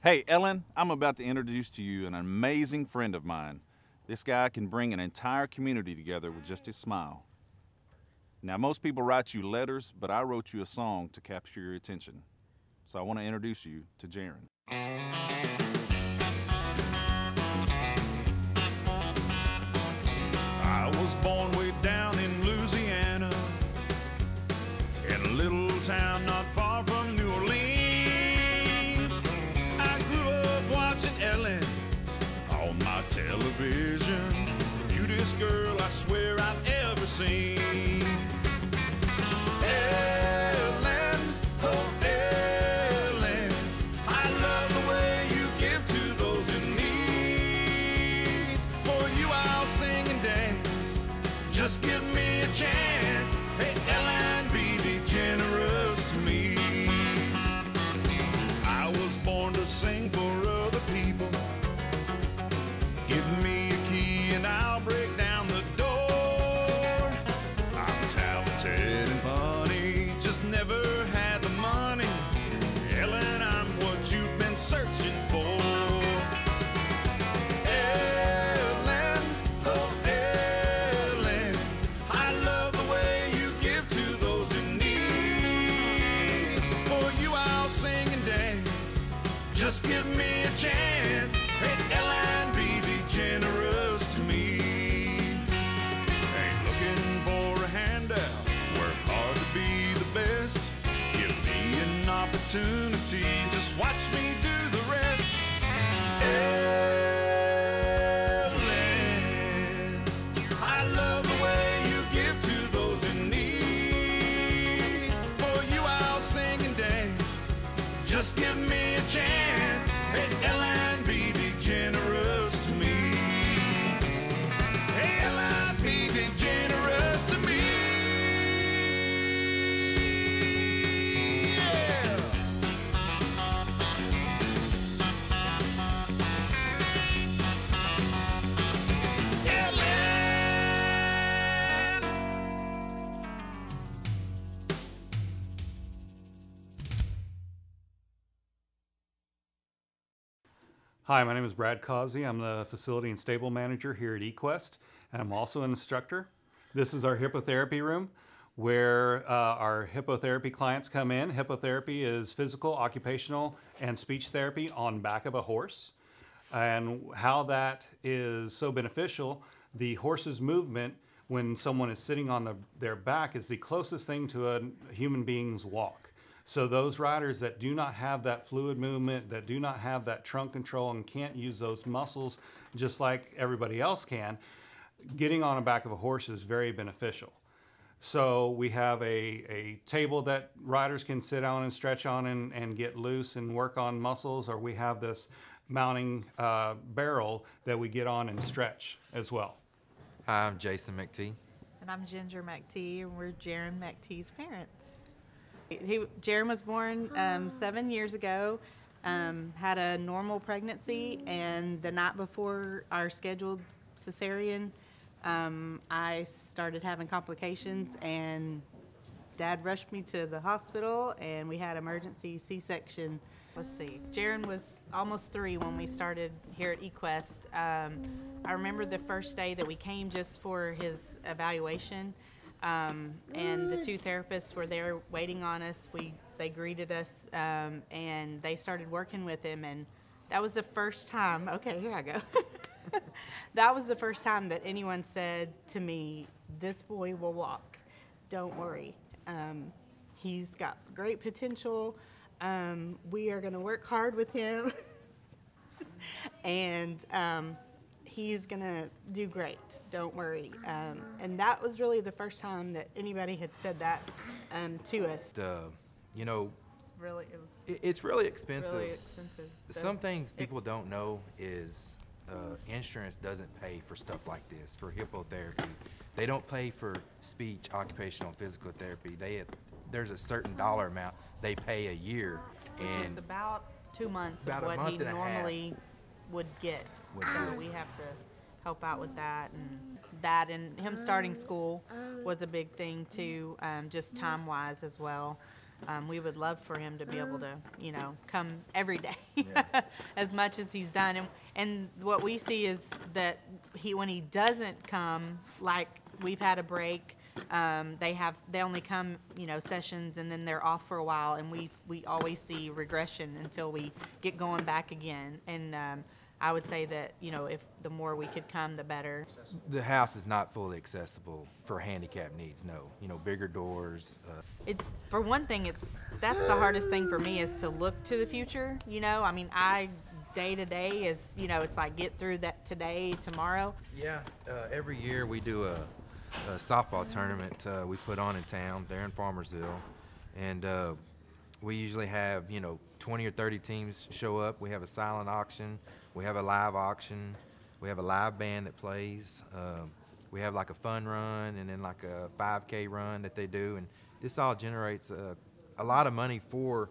Hey, Ellen, I'm about to introduce to you an amazing friend of mine. This guy can bring an entire community together with just his smile. Now, most people write you letters, but I wrote you a song to capture your attention. So I want to introduce you to Jarren. I was born way down in Louisiana, in a little town not far from New Orleans. I grew up watching Ellen on my television, cutest girl I swear I've ever seen. Ellen, oh Ellen, I love the way you give to those in need. For you I'll sing and dance, just give me a chance. Hey Ellen, be generous to me. I was born to sing for other people. Give me a key and I'll break down the door. I'm talented and funny, just never had the money. Ellen, I'm what you've been searching for. Ellen, oh Ellen, I love the way you give to those in need. For you I'll sing and dance, just give me a chance. Hey Ellen, be generous to me. Ain't looking for a handout, work hard to be the best. Give me an opportunity, just watch me do the rest. Ellen, I love the way you give to those in need. For you I'll sing and dance, just give me a chance. Hey Ellen, be generous to me. Hey Ellen, be generous to me. Yeah. Hi, my name is Brad Causey. I'm the facility and stable manager here at eQuest, and I'm also an instructor. This is our hippotherapy room where our hippotherapy clients come in. Hippotherapy is physical, occupational, and speech therapy on back of a horse. And how that is so beneficial, the horse's movement when someone is sitting on their back is the closest thing to a human being's walk. So those riders that do not have that fluid movement, that do not have that trunk control and can't use those muscles just like everybody else can, getting on the back of a horse is very beneficial. So we have a table that riders can sit on and stretch on and get loose and work on muscles, or we have this mounting barrel that we get on and stretch as well. Hi, I'm Jason McTee. And I'm Ginger McTee, and we're Jarren McTee's parents. Jarren was born 7 years ago, had a normal pregnancy, and the night before our scheduled cesarean, I started having complications, and Dad rushed me to the hospital, and we had emergency C-section. Let's see, Jarren was almost 3 when we started here at eQuest. I remember the first day that we came just for his evaluation. And the 2 therapists were there waiting on us. They greeted us, and they started working with him, and that was the first time, okay, here I go. That was the first time that anyone said to me, this boy will walk, don't worry. He's got great potential. We are gonna work hard with him. And he's gonna do great, don't worry. And that was really the first time that anybody had said that to us. You know, It's really expensive. really expensive. So Some things people don't know is insurance doesn't pay for stuff like this, for hippotherapy. They don't pay for speech, occupational, and physical therapy. There's a certain dollar amount they pay a year. which And is about 2 months of about a what month he and a half. normally would get. Would So get. we have to help out with that, and him starting school was a big thing too, just time-wise as well. we would love for him to be able to, you know, come every day as much as he's done. And what we see is that when he doesn't come, like we've had a break, they only come, you know, sessions, and then they're off for a while, and we always see regression until we get going back again. And I would say that, you know, if the more we could come, the better. The house is not fully accessible for handicap needs, no. You know, bigger doors. It's, for one thing, that's the hardest thing for me, is to look to the future, you know. I mean, day to day is, you know, it's like get through that today, tomorrow. Yeah, every year we do a softball tournament we put on in town there in Farmersville, and we usually have, you know, 20 or 30 teams show up. We have a silent auction, we have a live auction, we have a live band that plays, we have like a fun run, and then like a 5K run that they do, and this all generates a lot of money for,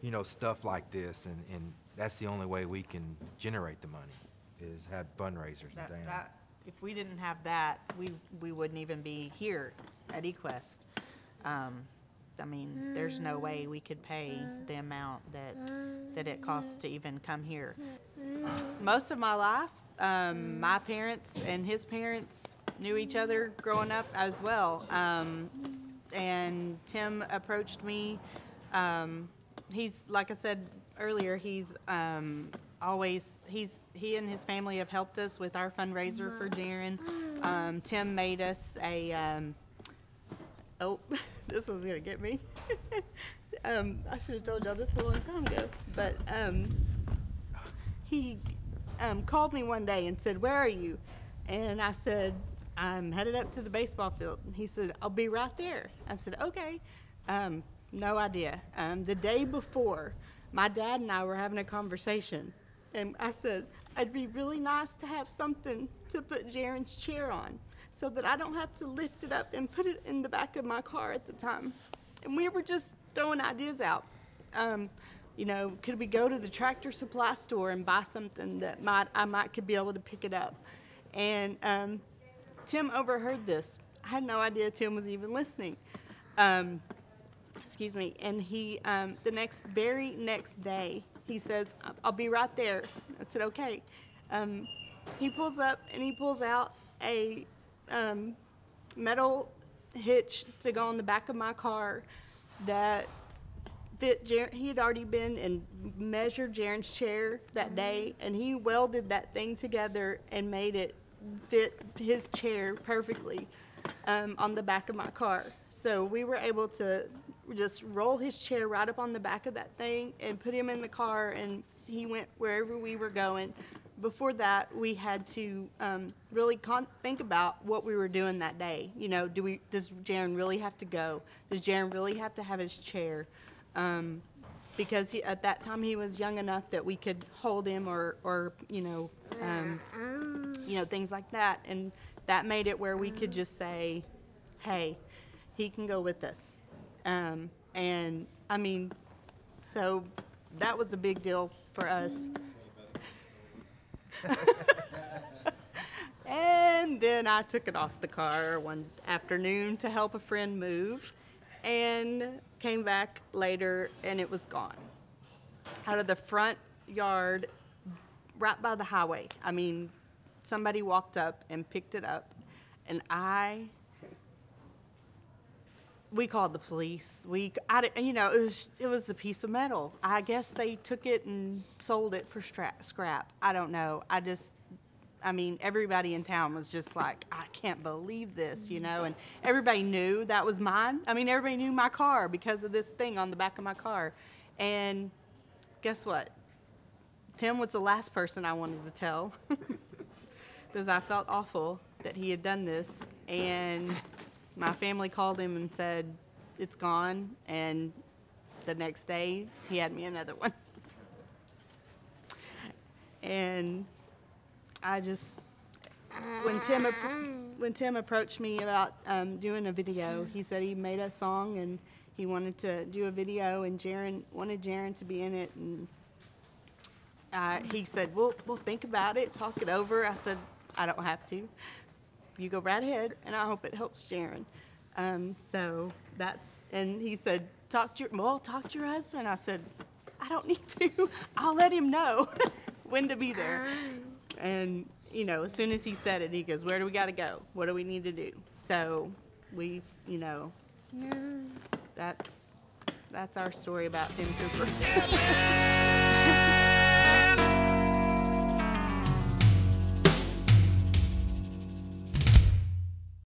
you know, stuff like this, and that's the only way we can generate the money, is have fundraisers in town. If we didn't have that, we wouldn't even be here at eQuest. I mean, there's no way we could pay the amount that it costs to even come here. Most of my life, my parents and his parents knew each other growing up as well. And Tim approached me. He's, like I said earlier, he and his family have helped us with our fundraiser for Jarren. Tim made us a, oh, this one's gonna get me. I should have told y'all this a long time ago, but he called me one day and said, "Where are you?" And I said, "I'm headed up to the baseball field." And he said, "I'll be right there." I said, "Okay." No idea. The day before, my dad and I were having a conversation, and I said, "It'd be really nice to have something to put Jarren's chair on so that I don't have to lift it up and put it in the back of my car at the time." And we were just throwing ideas out. You know, could we go to the Tractor Supply store and buy something that I could be able to pick it up? And Tim overheard this. I had no idea Tim was even listening. Excuse me. And he, the very next day, he says, "I'll be right there." I said, "Okay." He pulls up and he pulls out a metal hitch to go on the back of my car that fit Jarren. He had already been and measured Jarren's chair that day, and he welded that thing together and made it fit his chair perfectly on the back of my car. So we were able to just roll his chair right up on the back of that thing and put him in the car, and he went wherever we were going. Before that, we had to really think about what we were doing that day. You know, does Jarren really have to go? Does Jarren really have to have his chair? Because at that time he was young enough that we could hold him, or you know, things like that, and that made it where we could just say, "Hey, he can go with us." And I mean, so that was a big deal for us. And then I took it off the car one afternoon to help a friend move, and came back later and it was gone. Out of the front yard, right by the highway. I mean, somebody walked up and picked it up, and we called the police. You know, it was a piece of metal. I guess they took it and sold it for scrap. I don't know. I mean, everybody in town was just like, "I can't believe this," you know, and everybody knew that was mine. I mean, everybody knew my car because of this thing on the back of my car. And guess what? Tim was the last person I wanted to tell because I felt awful that he had done this. And my family called him and said, "It's gone." And the next day, he had me another one. And I just, when Tim approached me about doing a video, he said he made a song and he wanted to do a video, and wanted Jarren to be in it. And he said, we'll think about it, talk it over. I said, "I don't have to. You go right ahead, and I hope it helps Jarren." So and he said, talk to your husband. I said, I don't need to. I'll let him know when to be there. And, you know, as soon as he said it, he goes, where do we got to go? What do we need to do? So we, you know, that's our story about Tim Cooper.